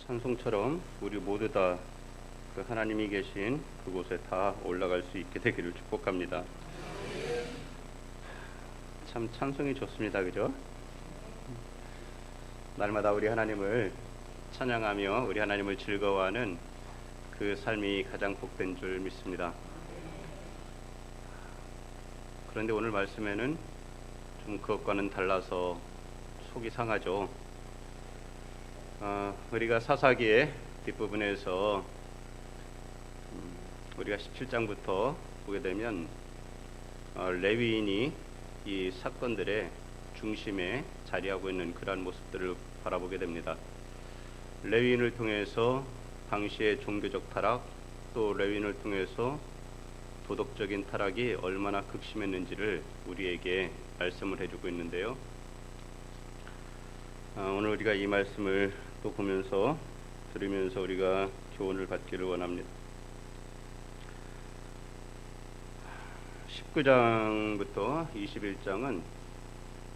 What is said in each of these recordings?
찬송처럼 우리 모두 다 그 하나님이 계신 그곳에 다 올라갈 수 있게 되기를 축복합니다. 참 찬송이 좋습니다. 그죠? 날마다 우리 하나님을 찬양하며 우리 하나님을 즐거워하는 그 삶이 가장 복된 줄 믿습니다. 그런데 오늘 말씀에는 좀 그것과는 달라서 속이 상하죠. 우리가 사사기의 뒷부분에서 우리가 17장부터 보게 되면 레위인이 이 사건들의 중심에 자리하고 있는 그러한 모습들을 바라보게 됩니다. 레위인을 통해서 당시의 종교적 타락, 또 레위인을 통해서 도덕적인 타락이 얼마나 극심했는지를 우리에게 말씀을 해주고 있는데요. 오늘 우리가 이 말씀을 또 보면서 들으면서 우리가 교훈을 받기를 원합니다. 19장부터 21장은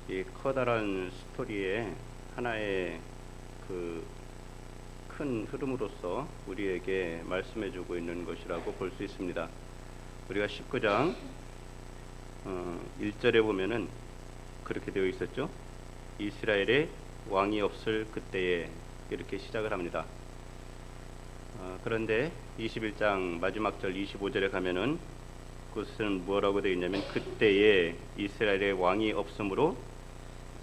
이 커다란 스토리의 하나의 그 큰 흐름으로서 우리에게 말씀해주고 있는 것이라고 볼 수 있습니다. 우리가 19장 1절에 보면은 그렇게 되어 있었죠. 이스라엘에 왕이 없을 그때에, 이렇게 시작을 합니다. 그런데 21장 마지막 절 25절에 가면은 그것은 뭐라고 되어 있냐면, 그때에 이스라엘에 왕이 없으므로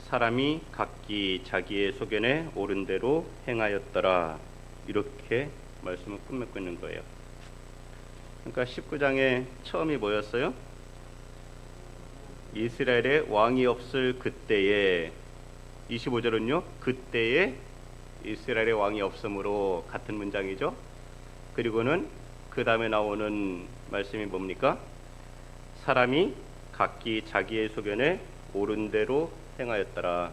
사람이 각기 자기의 소견에 옳은 대로 행하였더라, 이렇게 말씀을 끝맺고 있는 거예요. 그러니까 19장의 처음이 뭐였어요? 이스라엘에 왕이 없을 그때에, 25절은요 그때에 이스라엘에 왕이 없으므로, 같은 문장이죠. 그리고는 그 다음에 나오는 말씀이 뭡니까? 사람이 각기 자기의 소견에 옳은 대로 행하였더라.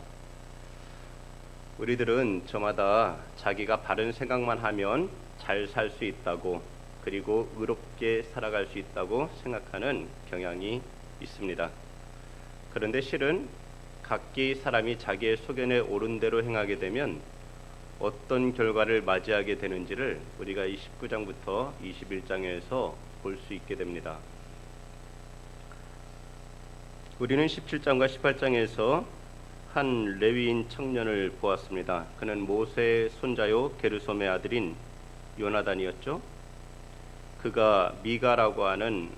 우리들은 저마다 자기가 바른 생각만 하면 잘 살 수 있다고, 그리고 의롭게 살아갈 수 있다고 생각하는 경향이 있습니다. 그런데 실은 각기 사람이 자기의 소견에 옳은 대로 행하게 되면 어떤 결과를 맞이하게 되는지를 우리가 이 19장부터 21장에서 볼 수 있게 됩니다. 우리는 17장과 18장에서 한 레위인 청년을 보았습니다. 그는 모세의 손자요 게르솜의 아들인 요나단이었죠. 그가 미가라고 하는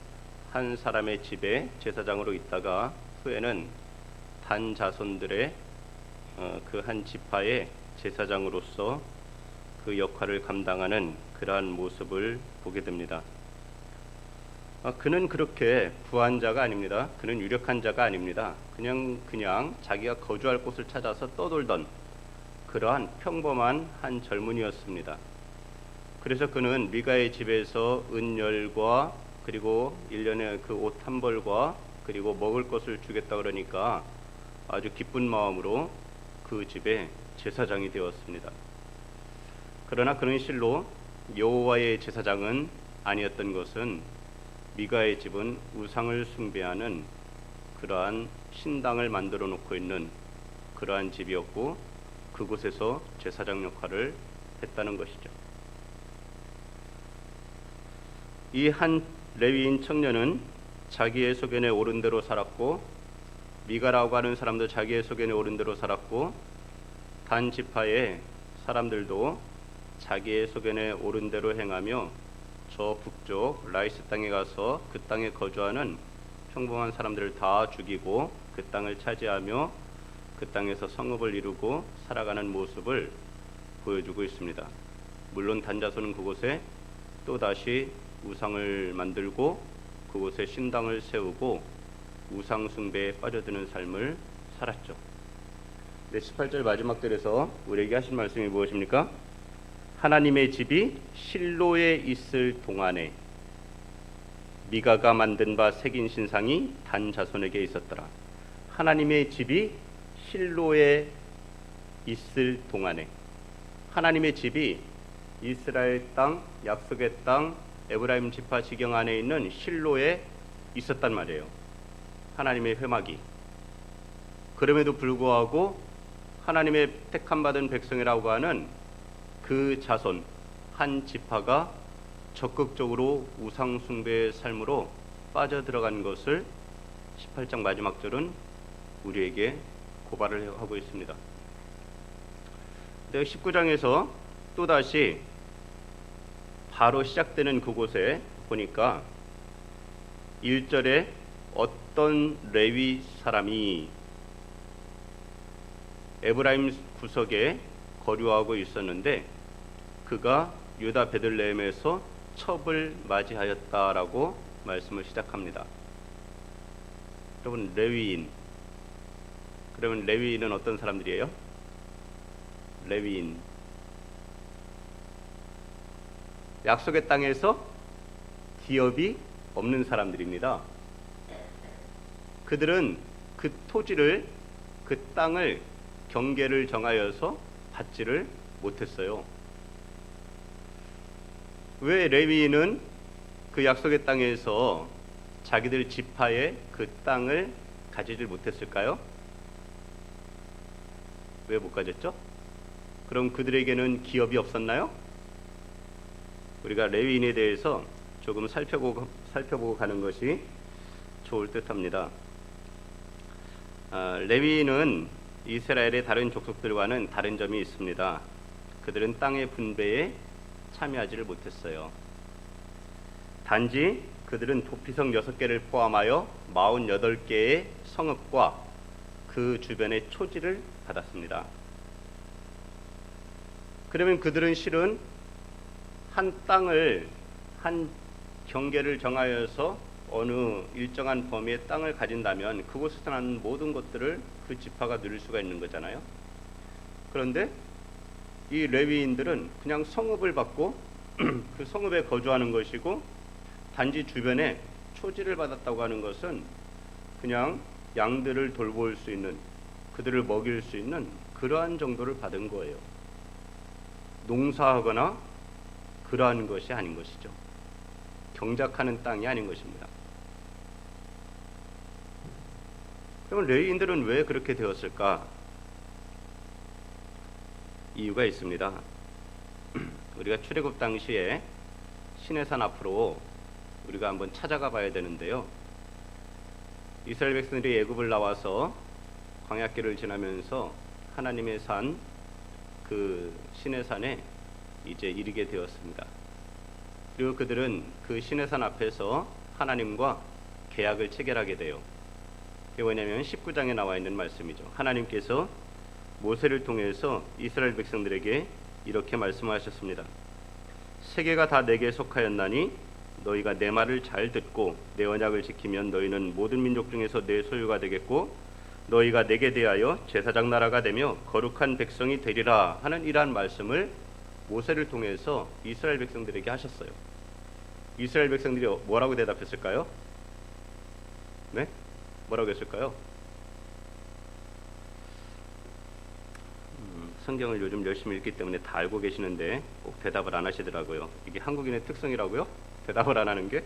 한 사람의 집에 제사장으로 있다가 후에는 단 자손들의 그 한 지파의 제사장으로서 그 역할을 감당하는 그러한 모습을 보게 됩니다. 그는 그렇게 부한 자가 아닙니다. 그는 유력한 자가 아닙니다. 그냥 자기가 거주할 곳을 찾아서 떠돌던 그러한 평범한 한 젊은이였습니다. 그래서 그는 미가의 집에서 은열과 그리고 1년에 그 옷 한 벌과 그리고 먹을 것을 주겠다 그러니까 아주 기쁜 마음으로 그 집에 제사장이 되었습니다. 그러나 그는 실로 여호와의 제사장은 아니었던 것은, 미가의 집은 우상을 숭배하는 그러한 신당을 만들어 놓고 있는 그러한 집이었고, 그곳에서 제사장 역할을 했다는 것이죠. 이 한 레위인 청년은 자기의 소견에 옳은 대로 살았고, 미가라고 하는 사람도 자기의 소견에 옳은 대로 살았고, 단 지파의 사람들도 자기의 소견에 옳은 대로 행하며 저 북쪽 라이스 땅에 가서 그 땅에 거주하는 평범한 사람들을 다 죽이고 그 땅을 차지하며 그 땅에서 성읍을 이루고 살아가는 모습을 보여주고 있습니다. 물론 단자손은 그곳에 또다시 우상을 만들고 그곳에 신당을 세우고 우상 숭배에 빠져드는 삶을 살았죠. 18절 마지막 절에서 우리에게 하신 말씀이 무엇입니까? 하나님의 집이 실로에 있을 동안에 미가가 만든 바 새긴 신상이 단 자손에게 있었더라. 하나님의 집이 실로에 있을 동안에, 하나님의 집이 이스라엘 땅, 약속의 땅, 에브라임 지파 지경 안에 있는 실로에 있었단 말이에요. 하나님의 회막이. 그럼에도 불구하고 하나님의 택함 받은 백성이라고 하는 그 자손 한 지파가 적극적으로 우상 숭배의 삶으로 빠져들어간 것을 18장 마지막 절은 우리에게 고발을 하고 있습니다. 19장에서 또다시 바로 시작되는 그곳에 보니까 1절에 어떤 레위 사람이 에브라임 구석에 거류하고 있었는데 그가 유다 베들레헴에서 첩을 맞이하였다라고 말씀을 시작합니다. 여러분, 레위인, 그러면 레위인은 어떤 사람들이에요? 레위인, 약속의 땅에서 기업이 없는 사람들입니다. 그들은 그 토지를, 그 땅을 경계를 정하여서 받지를 못했어요. 왜 레위인은 그 약속의 땅에서 자기들 지파의 그 땅을 가지질 못했을까요? 왜 못 가졌죠? 그럼 그들에게는 기업이 없었나요? 우리가 레위인에 대해서 조금 살펴보고 가는 것이 좋을 듯합니다. 레위인은 이스라엘의 다른 족속들과는 다른 점이 있습니다. 그들은 땅의 분배에 참여하지를 못했어요. 단지 그들은 도피성 6개를 포함하여 48개의 성읍과 그 주변의 초지를 받았습니다. 그러면 그들은 실은 한 땅을, 한 경계를 정하여서 어느 일정한 범위의 땅을 가진다면 그곳에서 나는 모든 것들을 그 지파가 누릴 수가 있는 거잖아요. 그런데 이 레위인들은 그냥 성읍을 받고 그 성읍에 거주하는 것이고, 단지 주변에 초지를 받았다고 하는 것은 그냥 양들을 돌볼 수 있는, 그들을 먹일 수 있는 그러한 정도를 받은 거예요. 농사하거나 그러한 것이 아닌 것이죠. 경작하는 땅이 아닌 것입니다. 그러면 레위인들은 왜 그렇게 되었을까? 이유가 있습니다. 우리가 출애굽 당시에 시내산 앞으로 우리가 한번 찾아가 봐야 되는데요. 이스라엘 백성들이 애굽을 나와서 광야길을 지나면서 하나님의 산, 그 시내산에 이제 이르게 되었습니다. 그리고 그들은 그 시내산 앞에서 하나님과 계약을 체결하게 돼요. 그게 뭐냐면 19장에 나와 있는 말씀이죠. 하나님께서 모세를 통해서 이스라엘 백성들에게 이렇게 말씀하셨습니다. 세계가 다 내게 속하였나니 너희가 내 말을 잘 듣고 내 언약을 지키면 너희는 모든 민족 중에서 내 소유가 되겠고 너희가 내게 대하여 제사장 나라가 되며 거룩한 백성이 되리라 하는 이러한 말씀을 모세를 통해서 이스라엘 백성들에게 하셨어요. 이스라엘 백성들이 뭐라고 대답했을까요? 네? 뭐라고 했을까요? 성경을 요즘 열심히 읽기 때문에 다 알고 계시는데 꼭 대답을 안 하시더라고요. 이게 한국인의 특성이라고요? 대답을 안 하는 게?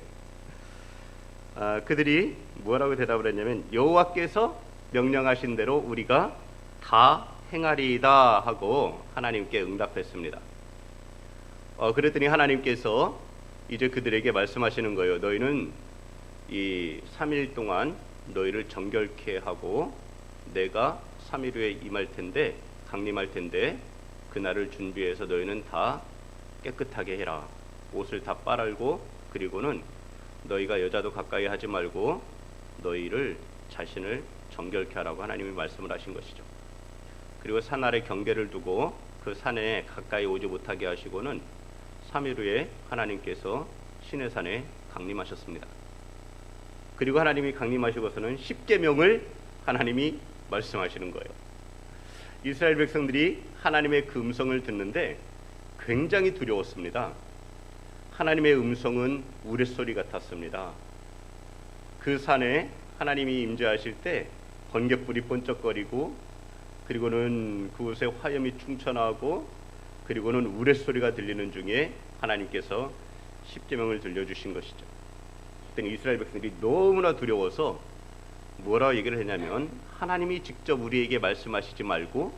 그들이 뭐라고 대답을 했냐면 여호와께서 명령하신 대로 우리가 다 행하리이다 하고 하나님께 응답했습니다. 그랬더니 하나님께서 이제 그들에게 말씀하시는 거예요. 너희는 이 3일 동안 너희를 정결케 하고 내가 3일 후에 임할 텐데, 강림할 텐데 그날을 준비해서 너희는 다 깨끗하게 해라. 옷을 다 빨아알고, 그리고는 너희가 여자도 가까이 하지 말고 너희를 자신을 정결케 하라고 하나님이 말씀을 하신 것이죠. 그리고 산 아래 경계를 두고 그 산에 가까이 오지 못하게 하시고는 3일 후에 하나님께서 시내산에 강림하셨습니다. 그리고 하나님이 강림하시고서는 10계명을 하나님이 말씀하시는 거예요. 이스라엘 백성들이 하나님의 그 음성을 듣는데 굉장히 두려웠습니다. 하나님의 음성은 우레소리 같았습니다. 그 산에 하나님이 임재하실 때 번갯불이 번쩍거리고, 그리고는 그곳에 화염이 충천하고, 그리고는 우레소리가 들리는 중에 하나님께서 십계명을 들려주신 것이죠. 그때 이스라엘 백성들이 너무나 두려워서 뭐라고 얘기를 했냐면, 하나님이 직접 우리에게 말씀하시지 말고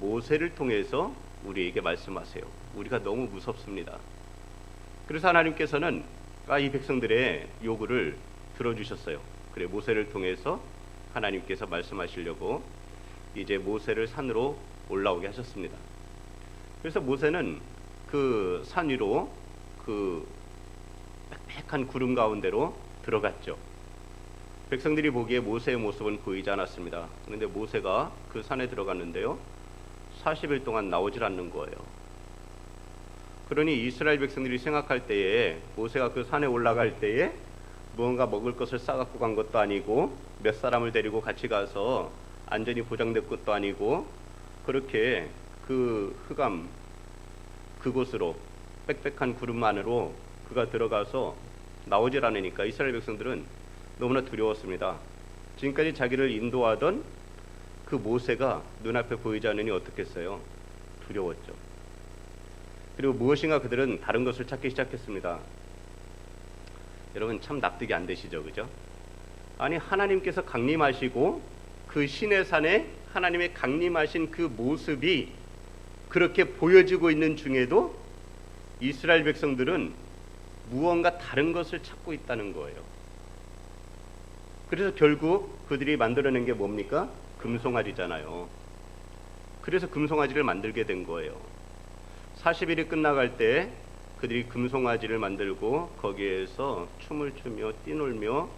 모세를 통해서 우리에게 말씀하세요. 우리가 너무 무섭습니다. 그래서 하나님께서는 이 백성들의 요구를 들어주셨어요. 그래, 모세를 통해서 하나님께서 말씀하시려고 이제 모세를 산으로 올라오게 하셨습니다. 그래서 모세는 그 산 위로 그 빽빽한 구름 가운데로 들어갔죠. 백성들이 보기에 모세의 모습은 보이지 않았습니다. 그런데 모세가 그 산에 들어갔는데요, 40일 동안 나오질 않는 거예요. 그러니 이스라엘 백성들이 생각할 때에 모세가 그 산에 올라갈 때에 무언가 먹을 것을 싸갖고 간 것도 아니고 몇 사람을 데리고 같이 가서 안전이 보장된 것도 아니고 그렇게 그 흑암 그곳으로 빽빽한 구름 안으로 그가 들어가서 나오질 않으니까 이스라엘 백성들은 너무나 두려웠습니다. 지금까지 자기를 인도하던 그 모세가 눈앞에 보이지 않으니 어떻겠어요? 두려웠죠. 그리고 무엇인가 그들은 다른 것을 찾기 시작했습니다. 여러분 참 납득이 안 되시죠, 그죠? 아니, 하나님께서 강림하시고 그 시내 산에 하나님의 강림하신 그 모습이 그렇게 보여지고 있는 중에도 이스라엘 백성들은 무언가 다른 것을 찾고 있다는 거예요. 그래서 결국 그들이 만들어낸 게 뭡니까? 금송아지잖아요. 그래서 금송아지를 만들게 된 거예요. 40일이 끝나갈 때 그들이 금송아지를 만들고 거기에서 춤을 추며 뛰놀며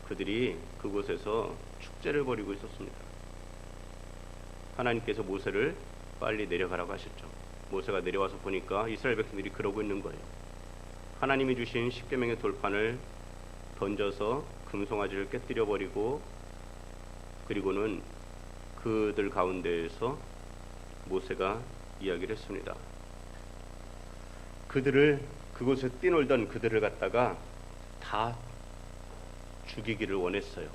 그들이 그곳에서 축제를 벌이고 있었습니다. 하나님께서 모세를 빨리 내려가라고 하셨죠. 모세가 내려와서 보니까 이스라엘 백성들이 그러고 있는 거예요. 하나님이 주신 십계명의 돌판을 던져서 금송아지를 깨뜨려 버리고, 그리고는 그들 가운데에서 모세가 이야기를 했습니다. 그들을, 그곳에 뛰놀던 그들을 갖다가 다 죽이기를 원했어요.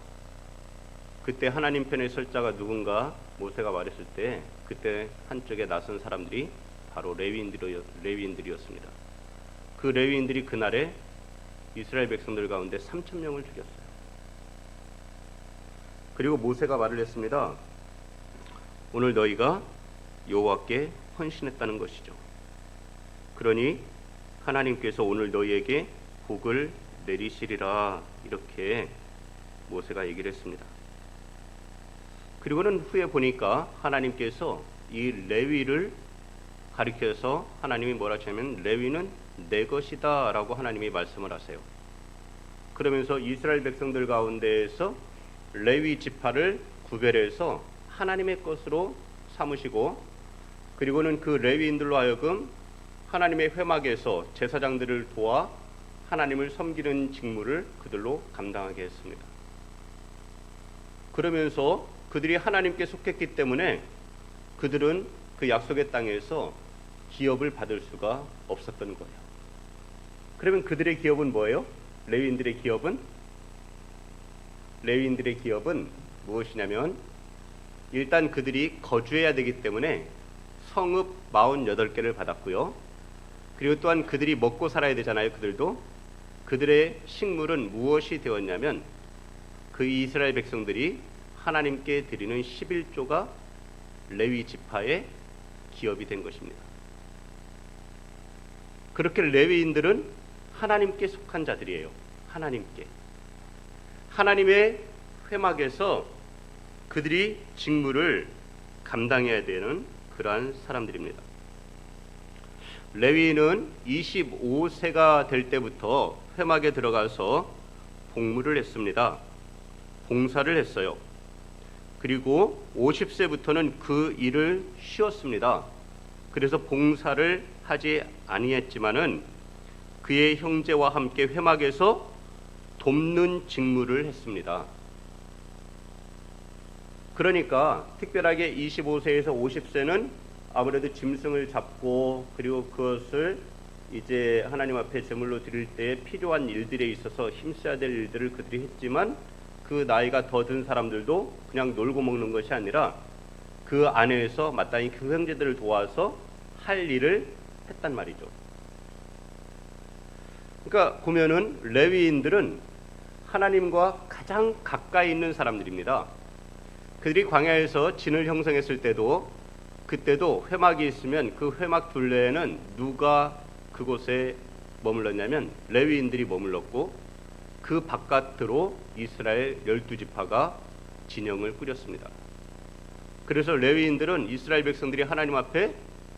그때 하나님 편에 설 자가 누군가 모세가 말했을 때 그때 한쪽에 나선 사람들이 바로 레위인들이었습니다. 그 레위인들이 그날에 이스라엘 백성들 가운데 3,000명을 죽였어요. 그리고 모세가 말을 했습니다. 오늘 너희가 여호와께 헌신했다는 것이죠. 그러니 하나님께서 오늘 너희에게 복을 내리시리라, 이렇게 모세가 얘기를 했습니다. 그리고는 후에 보니까 하나님께서 이 레위를 가리켜서 하나님이 뭐라 하냐면 레위는 내 것이다 라고 하나님이 말씀을 하세요. 그러면서 이스라엘 백성들 가운데에서 레위 지파를 구별해서 하나님의 것으로 삼으시고, 그리고는 그 레위인들로 하여금 하나님의 회막에서 제사장들을 도와 하나님을 섬기는 직무를 그들로 감당하게 했습니다. 그러면서 그들이 하나님께 속했기 때문에 그들은 그 약속의 땅에서 기업을 받을 수가 없었던 거예요. 그러면 그들의 기업은 뭐예요? 레위인들의 기업은 무엇이냐면, 일단 그들이 거주해야 되기 때문에 성읍 48개를 받았고요. 그리고 또한 그들이 먹고 살아야 되잖아요. 그들의 식물은 무엇이 되었냐면 그 이스라엘 백성들이 하나님께 드리는 11조가 레위 지파의 기업이 된 것입니다. 그렇게 레위인들은 하나님께 속한 자들이에요. 하나님의 회막에서 그들이 직무를 감당해야 되는 그러한 사람들입니다. 레위인은 25세가 될 때부터 회막에 들어가서 복무를 했습니다. 봉사를 했어요. 그리고 50세부터는 그 일을 쉬었습니다. 그래서 봉사를 하지 아니했지만은 그의 형제와 함께 회막에서 돕는 직무를 했습니다. 그러니까 특별하게 25세에서 50세는 아무래도 짐승을 잡고 그리고 그것을 이제 하나님 앞에 제물로 드릴 때 필요한 일들에 있어서 힘써야 될 일들을 그들이 했지만, 그 나이가 더 든 사람들도 그냥 놀고 먹는 것이 아니라 그 안에서 마땅히 그 형제들을 도와서 할 일을 했단 말이죠. 그러니까 보면은 레위인들은 하나님과 가장 가까이 있는 사람들입니다. 그들이 광야에서 진을 형성했을 때도 그때도 회막이 있으면 그 회막 둘레에는 누가 그곳에 머물렀냐면 레위인들이 머물렀고, 그 바깥으로 이스라엘 12지파가 진영을 꾸렸습니다. 그래서 레위인들은 이스라엘 백성들이 하나님 앞에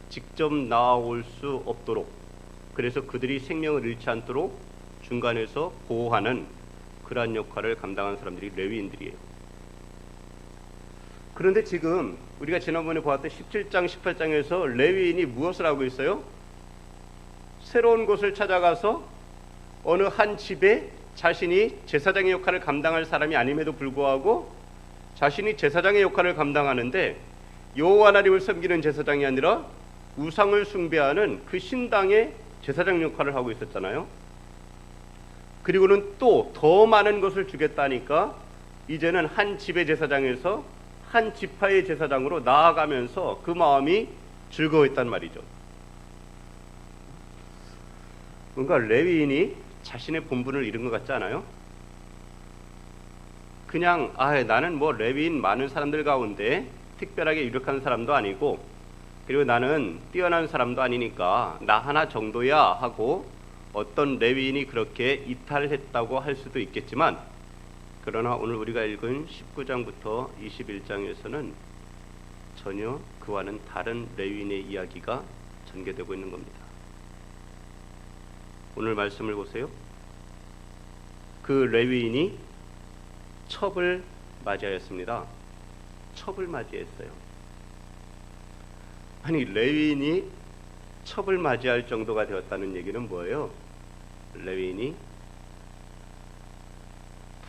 직접 나올 수 없도록, 그래서 그들이 생명을 잃지 않도록 중간에서 보호하는 그러한 역할을 감당한 사람들이 레위인들이에요. 그런데 지금 우리가 지난번에 보았던 17장 18장에서 레위인이 무엇을 하고 있어요? 새로운 곳을 찾아가서 어느 한 집에 자신이 제사장의 역할을 감당할 사람이 아님에도 불구하고 자신이 제사장의 역할을 감당하는데, 여호와 하나님을 섬기는 제사장이 아니라 우상을 숭배하는 그 신당의 제사장 역할을 하고 있었잖아요. 그리고는 또 더 많은 것을 주겠다니까 이제는 한 집의 제사장에서 한 지파의 제사장으로 나아가면서 그 마음이 즐거워했단 말이죠. 뭔가 레위인이 자신의 본분을 잃은 것 같지 않아요? 그냥 나는 뭐 레위인 많은 사람들 가운데 특별하게 유력한 사람도 아니고, 그리고 나는 뛰어난 사람도 아니니까 나 하나 정도야 하고 어떤 레위인이 그렇게 이탈했다고 할 수도 있겠지만, 그러나 오늘 우리가 읽은 19장부터 21장에서는 전혀 그와는 다른 레위인의 이야기가 전개되고 있는 겁니다. 오늘 말씀을 보세요. 그 레위인이 첩을 맞이하였습니다. 첩을 맞이했어요. 아니, 레위인이 첩을 맞이할 정도가 되었다는 얘기는 뭐예요? 레위인이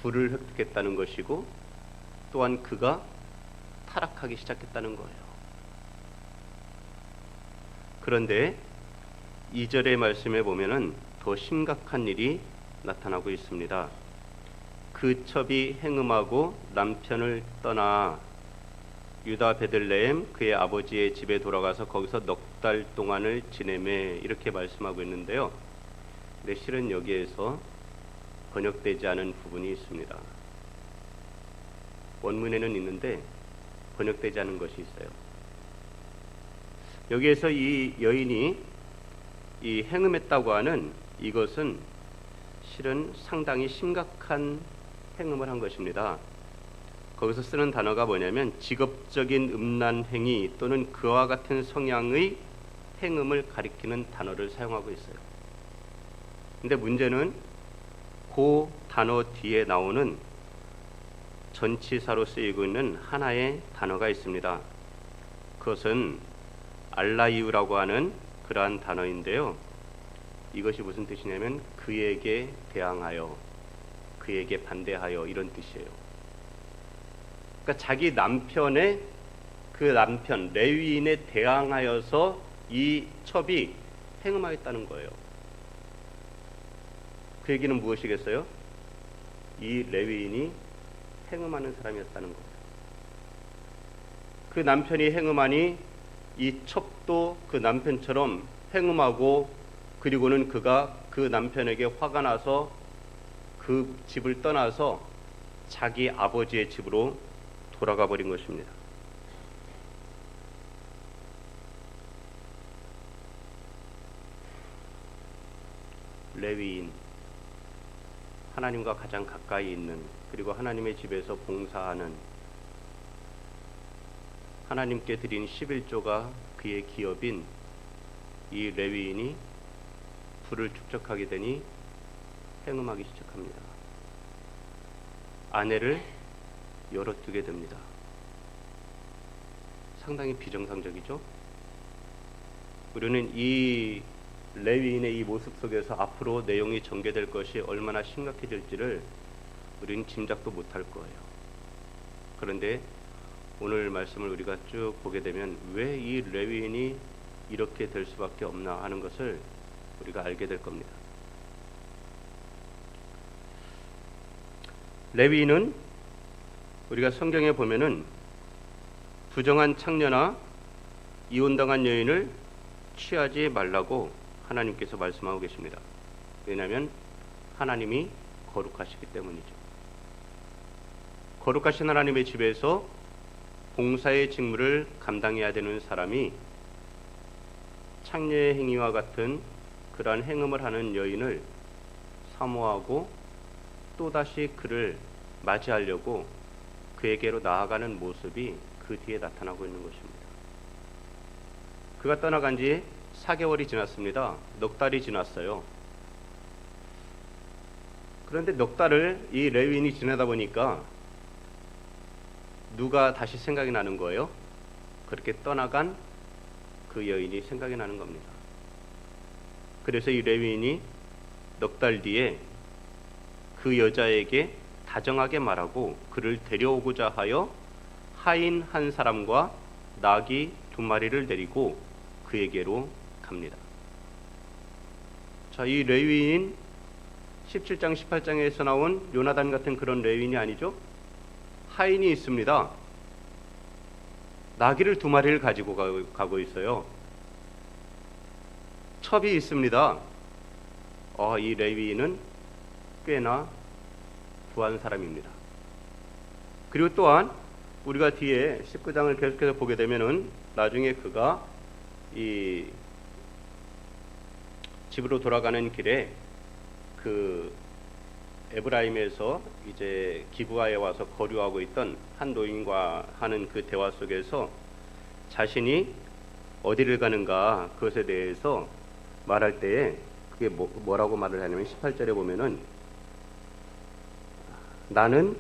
부를 획득했다는 것이고, 또한 그가 타락하기 시작했다는 거예요. 그런데 2절의 말씀에 보면은 더 심각한 일이 나타나고 있습니다. 그 첩이 행음하고 남편을 떠나 유다 베들레헴 그의 아버지의 집에 돌아가서 거기서 넉 달 동안을 지내매, 이렇게 말씀하고 있는데요. 근데 실은 여기에서 번역되지 않은 부분이 있습니다. 원문에는 있는데 번역되지 않은 것이 있어요. 여기에서 이 여인이 이 행음했다고 하는 이것은 실은 상당히 심각한 행음을 한 것입니다. 거기서 쓰는 단어가 뭐냐면 직업적인 음란 행위 또는 그와 같은 성향의 행음을 가리키는 단어를 사용하고 있어요. 근데 문제는 그 단어 뒤에 나오는 전치사로 쓰이고 있는 하나의 단어가 있습니다. 그것은 알라이우라고 하는 그러한 단어인데요. 이것이 무슨 뜻이냐면 그에게 대항하여, 그에게 반대하여, 이런 뜻이에요. 그러니까 자기 남편의 그 남편 레위인에 대항하여서 이 첩이 행음하였다는 거예요. 그 얘기는 무엇이겠어요? 이 레위인이 행음하는 사람이었다는 거예요. 그 남편이 행음하니 이 첩도 그 남편처럼 행음하고, 그리고는 그가 그 남편에게 화가 나서 그 집을 떠나서 자기 아버지의 집으로 돌아가 버린 것입니다. 레위인, 하나님과 가장 가까이 있는, 그리고 하나님의 집에서 봉사하는, 하나님께 드린 11조가 그의 기업인 이 레위인이 부를 축적하게 되니 행음하기 시작합니다. 아내를 열어두게 됩니다. 상당히 비정상적이죠? 우리는 이 레위인의 이 모습 속에서 앞으로 내용이 전개될 것이 얼마나 심각해질지를 우리는 짐작도 못할 거예요. 그런데 오늘 말씀을 우리가 쭉 보게 되면 왜 이 레위인이 이렇게 될 수밖에 없나 하는 것을 우리가 알게 될 겁니다. 레위인은 우리가 성경에 보면은 부정한 창녀나 이혼당한 여인을 취하지 말라고 하나님께서 말씀하고 계십니다. 왜냐하면 하나님이 거룩하시기 때문이죠. 거룩하신 하나님의 집에서 봉사의 직무를 감당해야 되는 사람이 창녀의 행위와 같은 그러한 행음을 하는 여인을 사모하고 또다시 그를 맞이하려고 그에게로 나아가는 모습이 그 뒤에 나타나고 있는 것입니다. 그가 떠나간 지 4개월이 지났습니다. 넉 달이 지났어요. 그런데 넉 달을 이 레위인이 지내다 보니까 누가 다시 생각이 나는 거예요? 그렇게 떠나간 그 여인이 생각이 나는 겁니다. 그래서 이 레위인이 넉 달 뒤에 그 여자에게 다정하게 말하고 그를 데려오고자 하여 하인 한 사람과 나귀 2마리를 데리고 그에게로 갑니다. 자, 이 레위인 17장 18장에서 나온 요나단 같은 그런 레위인이 아니죠. 하인이 있습니다. 나귀를 2마리를 가지고 가고 있어요. 첩이 있습니다. 이 레위인은 꽤나 부한 사람입니다. 그리고 또한 우리가 뒤에 19장을 계속해서 보게 되면은 나중에 그가 이 집으로 돌아가는 길에 그 에브라임에서 이제 기브아에 와서 거류하고 있던 한 노인과 하는 그 대화 속에서 자신이 어디를 가는가 그것에 대해서 말할 때에 그게 뭐라고 말을 하냐면 18절에 보면은 나는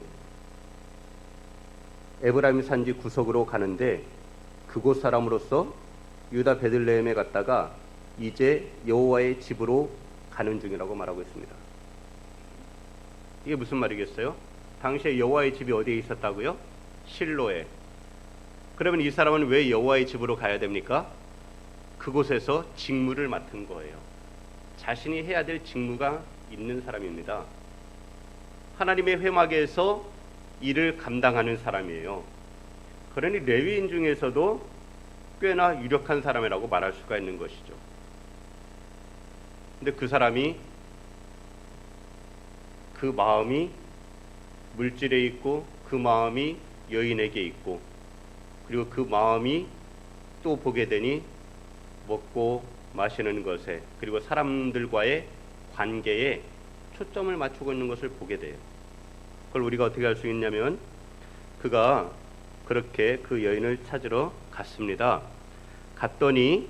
에브라임 산지 구석으로 가는데 그곳 사람으로서 유다 베들레헴에 갔다가 이제 여호와의 집으로 가는 중이라고 말하고 있습니다. 이게 무슨 말이겠어요? 당시에 여호와의 집이 어디에 있었다고요? 실로에. 그러면 이 사람은 왜 여호와의 집으로 가야 됩니까? 그곳에서 직무를 맡은 거예요. 자신이 해야 될 직무가 있는 사람입니다. 하나님의 회막에서 일을 감당하는 사람이에요. 그러니 레위인 중에서도 꽤나 유력한 사람이라고 말할 수가 있는 것이죠. 근데 그 사람이 그 마음이 물질에 있고 그 마음이 여인에게 있고 그리고 그 마음이 또 보게 되니 먹고 마시는 것에 그리고 사람들과의 관계에 초점을 맞추고 있는 것을 보게 돼요. 그걸 우리가 어떻게 할 수 있냐면 그가 그렇게 그 여인을 찾으러 갔습니다. 갔더니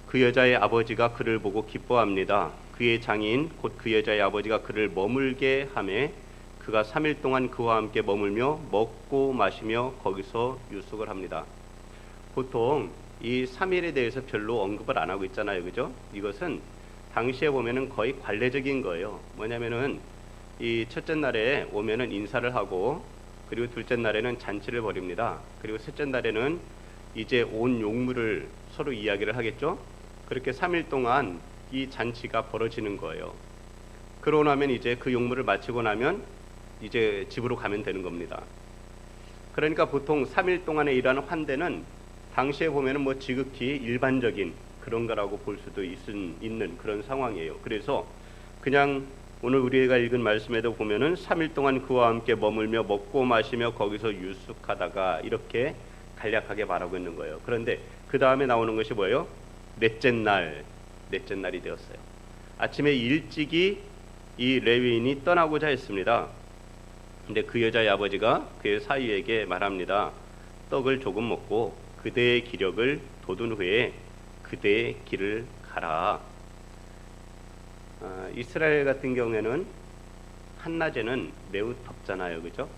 그 여자의 아버지가 그를 보고 기뻐합니다. 그의 장인 곧 그 여자의 아버지가 그를 머물게 하매 그가 3일 동안 그와 함께 머물며 먹고 마시며 거기서 유숙을 합니다. 보통 이 3일에 대해서 별로 언급을 안 하고 있잖아요. 그죠? 이것은 당시에 보면은 거의 관례적인 거예요. 뭐냐면은 이 첫째 날에 오면은 인사를 하고 그리고 둘째 날에는 잔치를 벌입니다. 그리고 셋째 날에는 이제 온 용물을 서로 이야기를 하겠죠. 그렇게 3일 동안 이 잔치가 벌어지는 거예요. 그러고 나면 이제 그 용물을 마치고 나면 이제 집으로 가면 되는 겁니다. 그러니까 보통 3일 동안에 일하는 환대는 당시에 보면은 뭐 지극히 일반적인 그런 거라고 볼 수도 있는 그런 상황이에요. 그래서 그냥 오늘 우리가 읽은 말씀에도 보면은 3일 동안 그와 함께 머물며 먹고 마시며 거기서 유숙하다가 이렇게 간략하게 말하고 있는 거예요. 그런데 그 다음에 나오는 것이 뭐예요? 넷째 날이 되었어요. 아침에 일찍이 이 레위인이 떠나고자 했습니다. 근데 그 여자의 아버지가 그의 사위에게 말합니다. 떡을 조금 먹고 그대의 기력을 돋운 후에 그대의 길을 가라. 이스라엘 같은 경우에는 한낮에는 매우 덥잖아요. 그죠?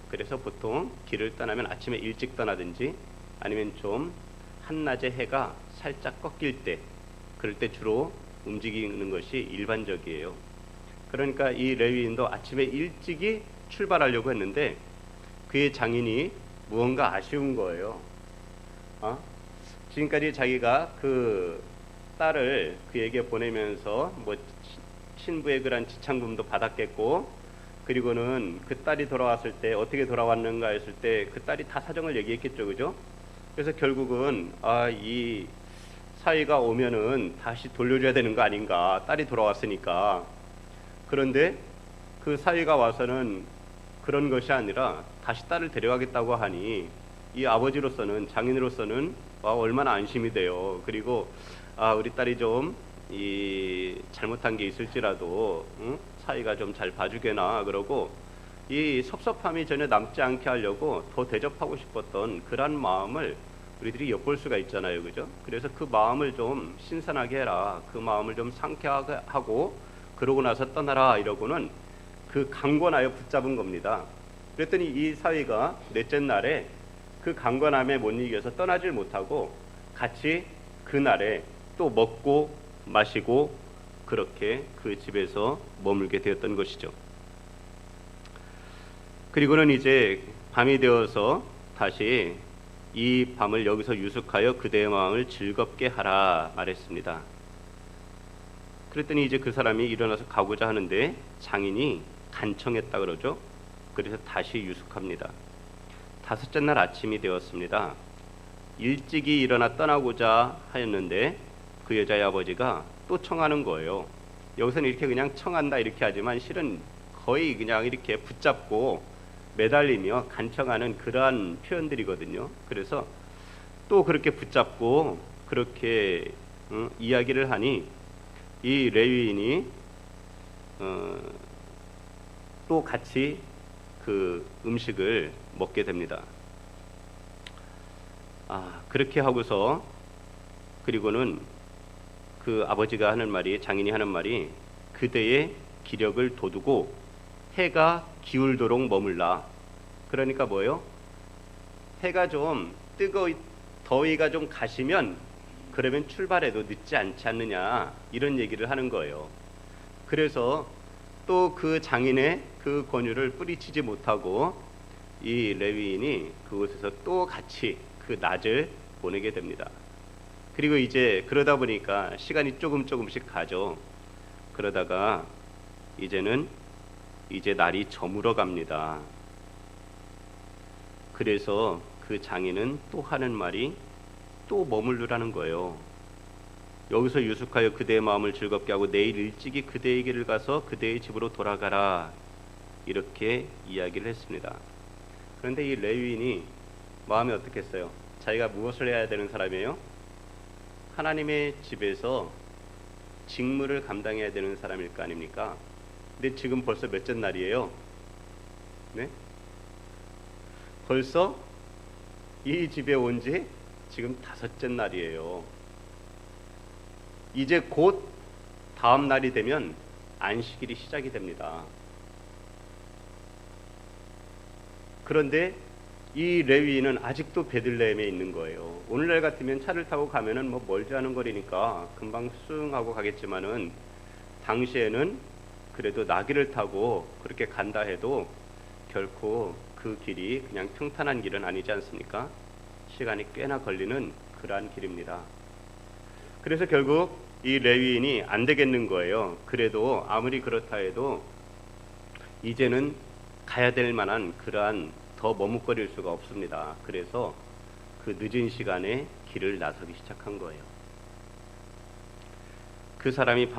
그래서 보통 길을 떠나면 아침에 일찍 떠나든지 아니면 좀 한낮에 해가 살짝 꺾일 때 그럴 때 주로 움직이는 것이 일반적이에요. 그러니까 이 레위인도 아침에 일찍이 출발하려고 했는데 그의 장인이 무언가 아쉬운 거예요. 지금까지 자기가 그 딸을 그에게 보내면서 뭐 신부의 그런 지창금도 받았겠고 그리고는 그 딸이 돌아왔을 때 어떻게 돌아왔는가 했을 때 그 딸이 다 사정을 얘기했겠죠. 그죠? 그래서 결국은 이 사위가 오면은 다시 돌려줘야 되는 거 아닌가, 딸이 돌아왔으니까. 그런데 그 사위가 와서는 그런 것이 아니라 다시 딸을 데려가겠다고 하니 이 아버지로서는, 장인으로서는 얼마나 안심이 돼요. 그리고 우리 딸이 좀 이 잘못한 게 있을지라도 사이가 좀 잘 봐주게나 그러고 이 섭섭함이 전혀 남지 않게 하려고 더 대접하고 싶었던 그런 마음을 우리들이 엿볼 수가 있잖아요, 그죠? 그래서 그 마음을 좀 신선하게 해라, 그 마음을 좀 상쾌하게 하고 그러고 나서 떠나라 이러고는 그 강권하여 붙잡은 겁니다. 그랬더니 이 사위가 넷째 날에 그 강권함에 못 이겨서 떠나질 못하고 같이 그날에 또 먹고 마시고 그렇게 그 집에서 머물게 되었던 것이죠. 그리고는 이제 밤이 되어서 다시 이 밤을 여기서 유숙하여 그대의 마음을 즐겁게 하라 말했습니다. 그랬더니 이제 그 사람이 일어나서 가고자 하는데 장인이 간청했다 그러죠. 그래서 다시 유숙합니다. 다섯째 날 아침이 되었습니다. 일찍이 일어나 떠나고자 하였는데 그 여자의 아버지가 또 청하는 거예요. 여기서는 이렇게 그냥 청한다 이렇게 하지만 실은 거의 그냥 이렇게 붙잡고 매달리며 간청하는 그러한 표현들이거든요. 그래서 또 그렇게 붙잡고 그렇게 이야기를 하니 이 레위인이 또 같이 그 음식을 먹게 됩니다. 그렇게 하고서 그리고는 그 아버지가 하는 말이, 장인이 하는 말이, 그대의 기력을 돋우고 해가 기울도록 머물라. 그러니까 뭐예요? 해가 좀 더위가 좀 가시면 그러면 출발해도 늦지 않지 않느냐, 이런 얘기를 하는 거예요. 그래서 또 그 장인의 그 권유를 뿌리치지 못하고 이 레위인이 그곳에서 또 같이 그 낮을 보내게 됩니다. 그리고 이제 그러다 보니까 시간이 조금씩 가죠. 그러다가 이제 날이 저물어 갑니다. 그래서 그 장인은 또 하는 말이 또 머물르라는 거예요. 여기서 유숙하여 그대의 마음을 즐겁게 하고 내일 일찍이 그대의 길을 가서 그대의 집으로 돌아가라, 이렇게 이야기를 했습니다. 그런데 이 레위인이 마음이 어떻겠어요? 자기가 무엇을 해야 되는 사람이에요? 하나님의 집에서 직무를 감당해야 되는 사람일 거 아닙니까? 근데 지금 벌써 몇째 날이에요? 네? 벌써 이 집에 온 지 지금 다섯째 날이에요. 이제 곧 다음 날이 되면 안식일이 시작이 됩니다. 그런데 이 레위인은 아직도 베들레헴에 있는 거예요. 오늘날 같으면 차를 타고 가면은 뭐 멀지 않은 거리니까 금방 수응하고 가겠지만은 당시에는 그래도 나귀를 타고 그렇게 간다 해도 결코 그 길이 그냥 평탄한 길은 아니지 않습니까? 시간이 꽤나 걸리는 그러한 길입니다. 그래서 결국 이 레위인이 안 되겠는 거예요. 그래도 아무리 그렇다 해도 이제는 가야 될 만한 그러한 더 머뭇거릴 수가 없습니다. 그래서 그 늦은 시간에 길을 나서기 시작한 거예요. 그 사람이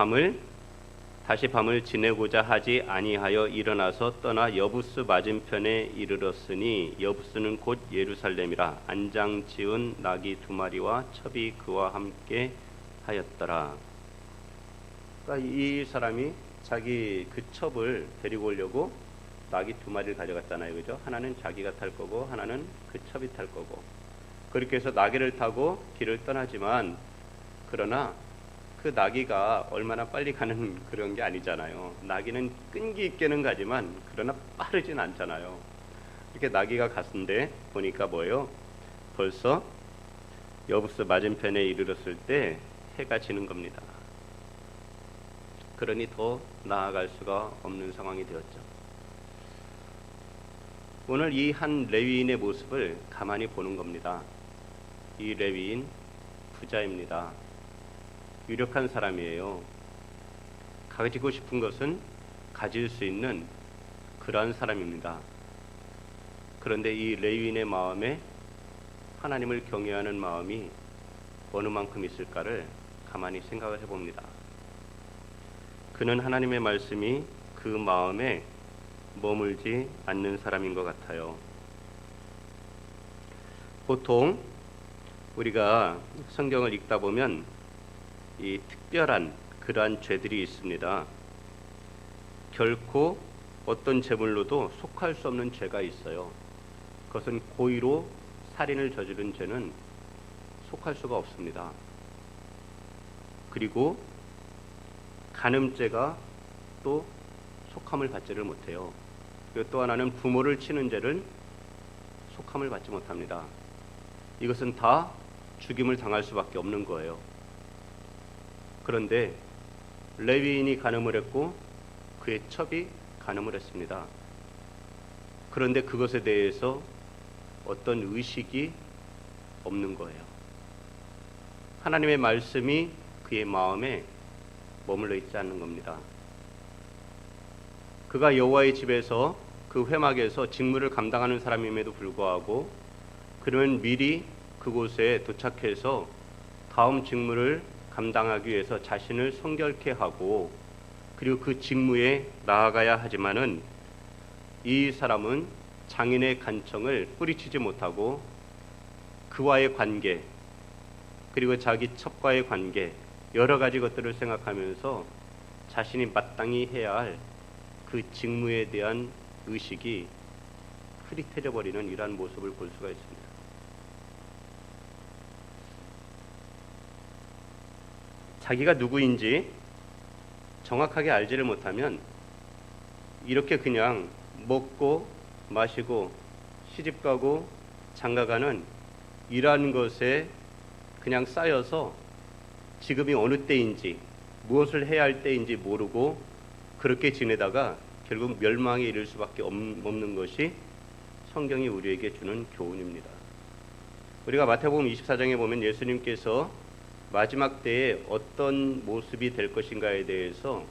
다시 밤을 지내고자 하지 아니하여 일어나서 떠나 여부스 맞은편에 이르렀으니 여부스는 곧 예루살렘이라. 안장 지은 나귀 2마리와 첩이 그와 함께 하였더라. 그러니까 이 사람이 자기 그 첩을 데리고 오려고 나귀 2마리를 가져갔잖아요, 그죠? 하나는 자기가 탈 거고 하나는 그 첩이 탈 거고. 그렇게 해서 나귀를 타고 길을 떠나지만, 그러나 그 나귀가 얼마나 빨리 가는 그런 게 아니잖아요. 나귀는 끈기 있게는 가지만 그러나 빠르진 않잖아요. 이렇게 나귀가 갔는데 보니까 뭐예요? 벌써 여부스 맞은편에 이르렀을 때 해가 지는 겁니다. 그러니 더 나아갈 수가 없는 상황이 되었죠. 오늘 이 한 레위인의 모습을 가만히 보는 겁니다. 이 레위인 부자입니다. 유력한 사람이에요. 가지고 싶은 것은 가질 수 있는 그러한 사람입니다. 그런데 이 레위인의 마음에 하나님을 경외하는 마음이 어느 만큼 있을까를 가만히 생각을 해봅니다. 그는 하나님의 말씀이 그 마음에 머물지 않는 사람인 것 같아요. 보통 우리가 성경을 읽다 보면 이 특별한 그러한 죄들이 있습니다. 결코 어떤 제물로도 속할 수 없는 죄가 있어요. 그것은 고의로 살인을 저지른 죄는 속할 수가 없습니다. 그리고 간음죄가 또 속함을 받지를 못해요. 그리고 또 하나는 부모를 치는 죄를 속함을 받지 못합니다. 이것은 다 죽임을 당할 수밖에 없는 거예요. 그런데 레위인이 간음을 했고 그의 첩이 간음을 했습니다. 그런데 그것에 대해서 어떤 의식이 없는 거예요. 하나님의 말씀이 그의 마음에 머물러 있지 않는 겁니다. 그가 여호와의 집에서 그 회막에서 직무를 감당하는 사람임에도 불구하고 그는 미리 그곳에 도착해서 다음 직무를 감당하기 위해서 자신을 성결케 하고 그리고 그 직무에 나아가야 하지만은 이 사람은 장인의 간청을 뿌리치지 못하고 그와의 관계 그리고 자기 첩과의 관계 여러 가지 것들을 생각하면서 자신이 마땅히 해야 할 그 직무에 대한 의식이 흐릿해져 버리는 이러한 모습을 볼 수가 있습니다. 자기가 누구인지 정확하게 알지를 못하면 이렇게 그냥 먹고 마시고 시집가고 장가가는 이러한 것에 그냥 쌓여서 지금이 어느 때인지 무엇을 해야 할 때인지 모르고 그렇게 지내다가 결국 멸망에 이를 수밖에 없는 것이 성경이 우리에게 주는 교훈입니다. 우리가 마태복음 24장에 보면 예수님께서 마지막 때에 어떤 모습이 될 것인가에 대해서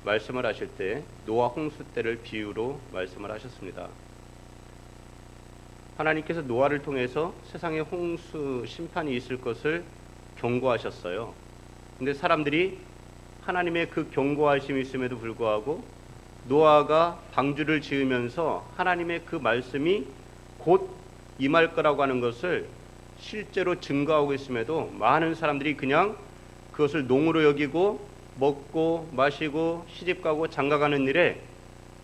말씀을 하실 때 노아 홍수 때를 비유로 말씀을 하셨습니다. 하나님께서 노아를 통해서 세상에 홍수 심판이 있을 것을 경고하셨어요. 근데 사람들이 하나님의 그 경고하심이 있음에도 불구하고 노아가 방주를 지으면서 하나님의 그 말씀이 곧 임할 거라고 하는 것을 실제로 증거하고 있음에도 많은 사람들이 그냥 그것을 농으로 여기고 먹고 마시고 시집가고 장가가는 일에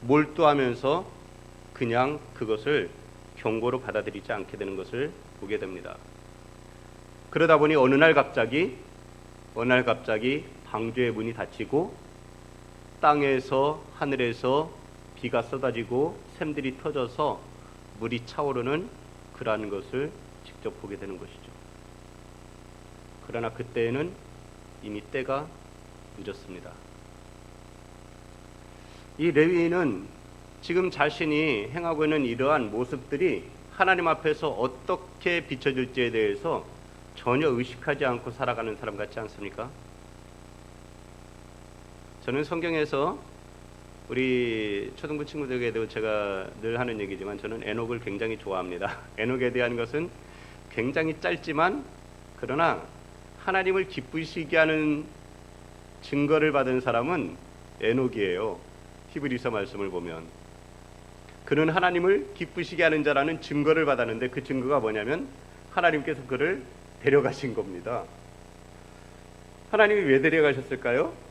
몰두하면서 그냥 그것을 경고로 받아들이지 않게 되는 것을 보게 됩니다. 그러다 보니 어느 날 갑자기 방주의 문이 닫히고 땅에서 하늘에서 비가 쏟아지고 샘들이 터져서 물이 차오르는 그러한 것을 직접 보게 되는 것이죠. 그러나 그때에는 이미 때가 늦었습니다. 이 레위인은 지금 자신이 행하고 있는 이러한 모습들이 하나님 앞에서 어떻게 비춰질지에 대해서 전혀 의식하지 않고 살아가는 사람 같지 않습니까? 저는 성경에서 우리 초등부 친구들에게도 제가 늘 하는 얘기지만 저는 에녹을 굉장히 좋아합니다. 에녹에 대한 것은 굉장히 짧지만 그러나 하나님을 기쁘시게 하는 증거를 받은 사람은 에녹이에요. 히브리서 말씀을 보면 그는 하나님을 기쁘시게 하는 자라는 증거를 받았는데 그 증거가 뭐냐면 하나님께서 그를 데려가신 겁니다. 하나님이 왜 데려가셨을까요?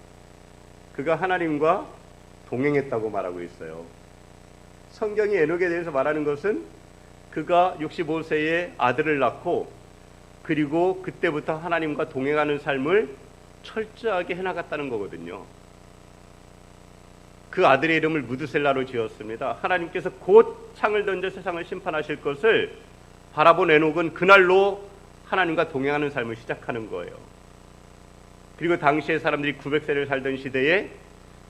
그가 하나님과 동행했다고 말하고 있어요. 성경이 에녹에 대해서 말하는 것은 그가 65세에 아들을 낳고 그리고 그때부터 하나님과 동행하는 삶을 철저하게 해나갔다는 거거든요. 그 아들의 이름을 무드셀라로 지었습니다. 하나님께서 곧 창을 던져 세상을 심판하실 것을 바라본 에녹은 그날로 하나님과 동행하는 삶을 시작하는 거예요. 그리고 당시에 사람들이 900세를 살던 시대에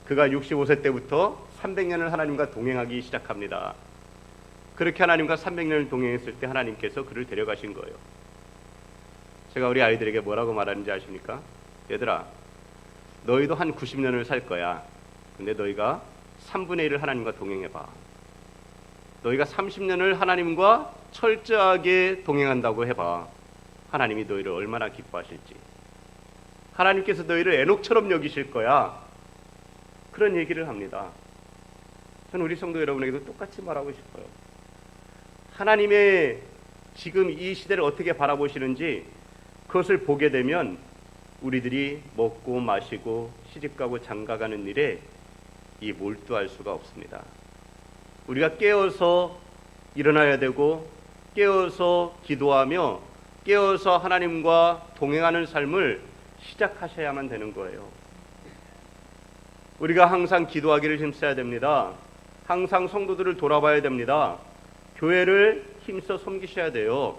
그가 65세 때부터 300년을 하나님과 동행하기 시작합니다. 그렇게 하나님과 300년을 동행했을 때 하나님께서 그를 데려가신 거예요. 제가 우리 아이들에게 뭐라고 말하는지 아십니까? 얘들아, 너희도 한 90년을 살 거야. 근데 너희가 3분의 1을 하나님과 동행해봐. 너희가 30년을 하나님과 철저하게 동행한다고 해봐. 하나님이 너희를 얼마나 기뻐하실지. 하나님께서 너희를 에녹처럼 여기실 거야. 그런 얘기를 합니다. 저는 우리 성도 여러분에게도 똑같이 말하고 싶어요. 하나님의 지금 이 시대를 어떻게 바라보시는지 그것을 보게 되면 우리들이 먹고 마시고 시집가고 장가가는 일에 이 몰두할 수가 없습니다. 우리가 깨어서 일어나야 되고 깨어서 기도하며 깨어서 하나님과 동행하는 삶을 시작하셔야만 되는 거예요. 우리가 항상 기도하기를 힘써야 됩니다. 항상 성도들을 돌아봐야 됩니다. 교회를 힘써 섬기셔야 돼요.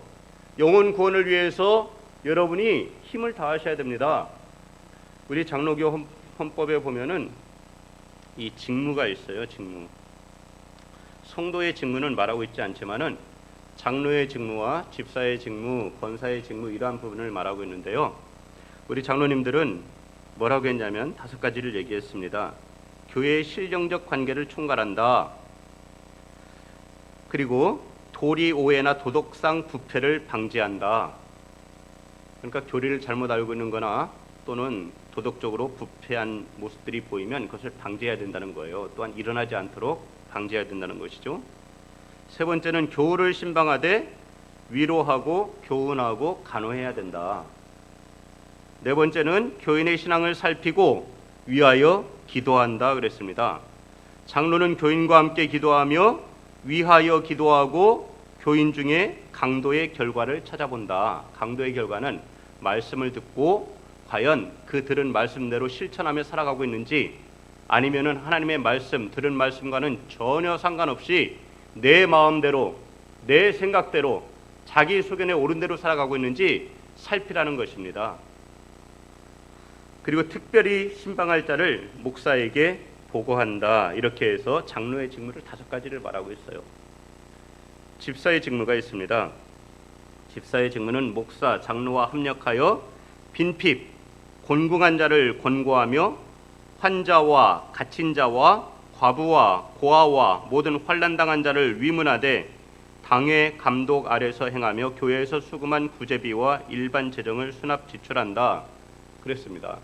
영혼 구원을 위해서 여러분이 힘을 다하셔야 됩니다. 우리 장로교 헌법에 보면은 이 직무가 있어요. 직무. 성도의 직무는 말하고 있지 않지만은 장로의 직무와 집사의 직무, 권사의 직무 이러한 부분을 말하고 있는데요. 우리 장로님들은 뭐라고 했냐면 5가지를 얘기했습니다. 교회의 실정적 관계를 총괄한다. 그리고 도리 오해나 도덕상 부패를 방지한다. 그러니까 교리를 잘못 알고 있는 거나 또는 도덕적으로 부패한 모습들이 보이면 그것을 방지해야 된다는 거예요. 또한 일어나지 않도록 방지해야 된다는 것이죠. 세 번째는 교우를 신방하되 위로하고 교훈하고 간호해야 된다. 네 번째는 교인의 신앙을 살피고 위하여 기도한다 그랬습니다. 장로는 교인과 함께 기도하며 위하여 기도하고 교인 중에 강도의 결과를 찾아본다. 강도의 결과는 말씀을 듣고 과연 그 들은 말씀대로 실천하며 살아가고 있는지, 아니면은 하나님의 말씀, 들은 말씀과는 전혀 상관없이 내 마음대로, 내 생각대로, 자기 소견에 옳은 대로 살아가고 있는지 살피라는 것입니다. 그리고 특별히 신방할 자를 목사에게 보고한다. 이렇게 해서 장로의 직무를 5가지를 말하고 있어요. 집사의 직무가 있습니다. 집사의 직무는 목사, 장로와 합력하여 빈핍, 곤궁한 자를 권고하며 환자와 갇힌 자와 과부와 고아와 모든 환난당한 자를 위문하되 당회 감독 아래서 행하며 교회에서 수금한 구제비와 일반 재정을 수납 지출한다. 그랬습니다.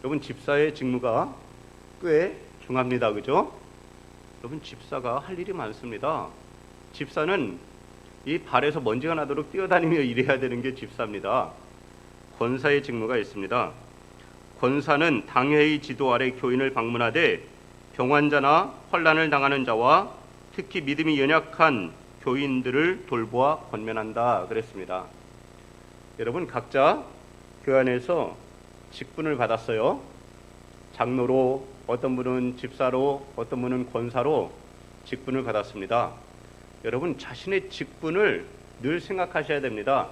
여러분, 집사의 직무가 꽤 중합니다. 그죠? 여러분, 집사가 할 일이 많습니다. 집사는 이 발에서 먼지가 나도록 뛰어다니며 일해야 되는 게 집사입니다. 권사의 직무가 있습니다. 권사는 당회의 지도 아래 교인을 방문하되 병환자나 환난을 당하는 자와 특히 믿음이 연약한 교인들을 돌보아 권면한다 그랬습니다. 여러분, 각자 교회 안에서 직분을 받았어요. 장로로, 어떤 분은 집사로, 어떤 분은 권사로 직분을 받았습니다. 여러분, 자신의 직분을 늘 생각하셔야 됩니다.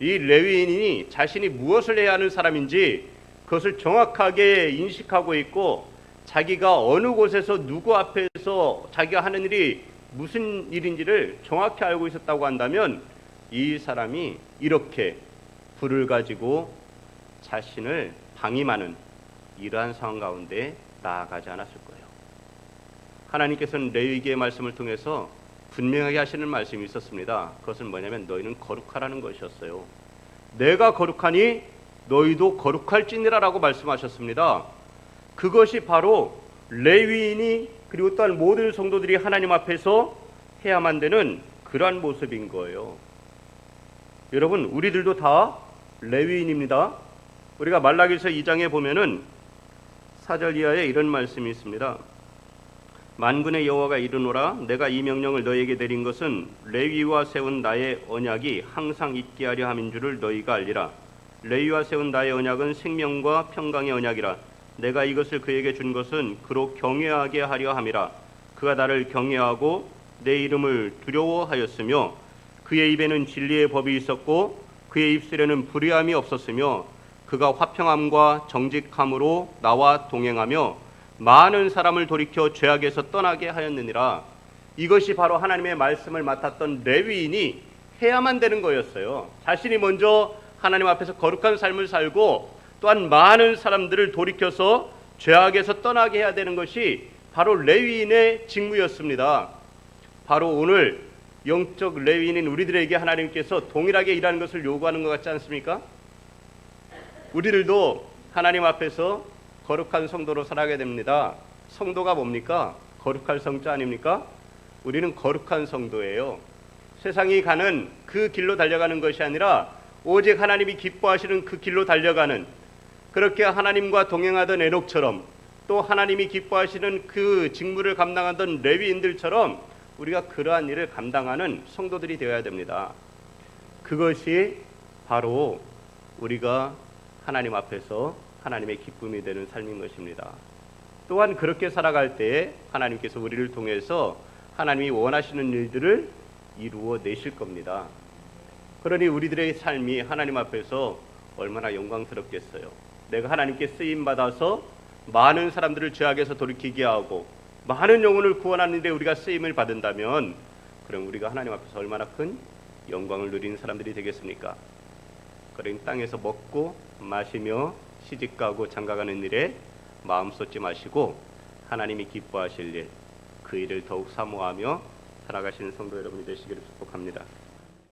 이 레위인이 자신이 무엇을 해야 하는 사람인지 그것을 정확하게 인식하고 있고, 자기가 어느 곳에서 누구 앞에서 자기가 하는 일이 무슨 일인지를 정확히 알고 있었다고 한다면 이 사람이 이렇게 불을 가지고 자신을 방임하는 이러한 상황 가운데 나아가지 않았을 거예요. 하나님께서는 레위기의 말씀을 통해서 분명하게 하시는 말씀이 있었습니다. 그것은 뭐냐면 너희는 거룩하라는 것이었어요. 내가 거룩하니 너희도 거룩할지니라 라고 말씀하셨습니다. 그것이 바로 레위인이 그리고 또한 모든 성도들이 하나님 앞에서 해야만 되는 그러한 모습인 거예요. 여러분, 우리들도 다 레위인입니다. 우리가 말라기서 2장에 보면은 4절 이하에 이런 말씀이 있습니다. 만군의 여호와가 이르노라 내가 이 명령을 너희에게 내린 것은 레위와 세운 나의 언약이 항상 있게 하려 함인 줄을 너희가 알리라. 레위와 세운 나의 언약은 생명과 평강의 언약이라. 내가 이것을 그에게 준 것은 그로 경외하게 하려 함이라. 그가 나를 경외하고 내 이름을 두려워하였으며 그의 입에는 진리의 법이 있었고 그의 입술에는 불의함이 없었으며 그가 화평함과 정직함으로 나와 동행하며 많은 사람을 돌이켜 죄악에서 떠나게 하였느니라. 이것이 바로 하나님의 말씀을 맡았던 레위인이 해야만 되는 거였어요. 자신이 먼저 하나님 앞에서 거룩한 삶을 살고 또한 많은 사람들을 돌이켜서 죄악에서 떠나게 해야 되는 것이 바로 레위인의 직무였습니다. 바로 오늘 영적 레위인인 우리들에게 하나님께서 동일하게 일하는 것을 요구하는 것 같지 않습니까? 우리들도 하나님 앞에서 거룩한 성도로 살아가야 됩니다. 성도가 뭡니까? 거룩할 성자 아닙니까? 우리는 거룩한 성도예요. 세상이 가는 그 길로 달려가는 것이 아니라 오직 하나님이 기뻐하시는 그 길로 달려가는, 그렇게 하나님과 동행하던 에녹처럼 또 하나님이 기뻐하시는 그 직무를 감당하던 레위인들처럼 우리가 그러한 일을 감당하는 성도들이 되어야 됩니다. 그것이 바로 우리가 하나님 앞에서 하나님의 기쁨이 되는 삶인 것입니다. 또한 그렇게 살아갈 때에 하나님께서 우리를 통해서 하나님이 원하시는 일들을 이루어 내실 겁니다. 그러니 우리들의 삶이 하나님 앞에서 얼마나 영광스럽겠어요. 내가 하나님께 쓰임 받아서 많은 사람들을 죄악에서 돌이키게 하고 많은 영혼을 구원하는 데 우리가 쓰임을 받는다면, 그럼 우리가 하나님 앞에서 얼마나 큰 영광을 누리는 사람들이 되겠습니까? 그러니 땅에서 먹고 마시며 시집가고 장가가는 일에 마음 쏟지 마시고 하나님이 기뻐하실 일, 그 일을 더욱 사모하며 살아가시는 성도 여러분이 되시기를 축복합니다.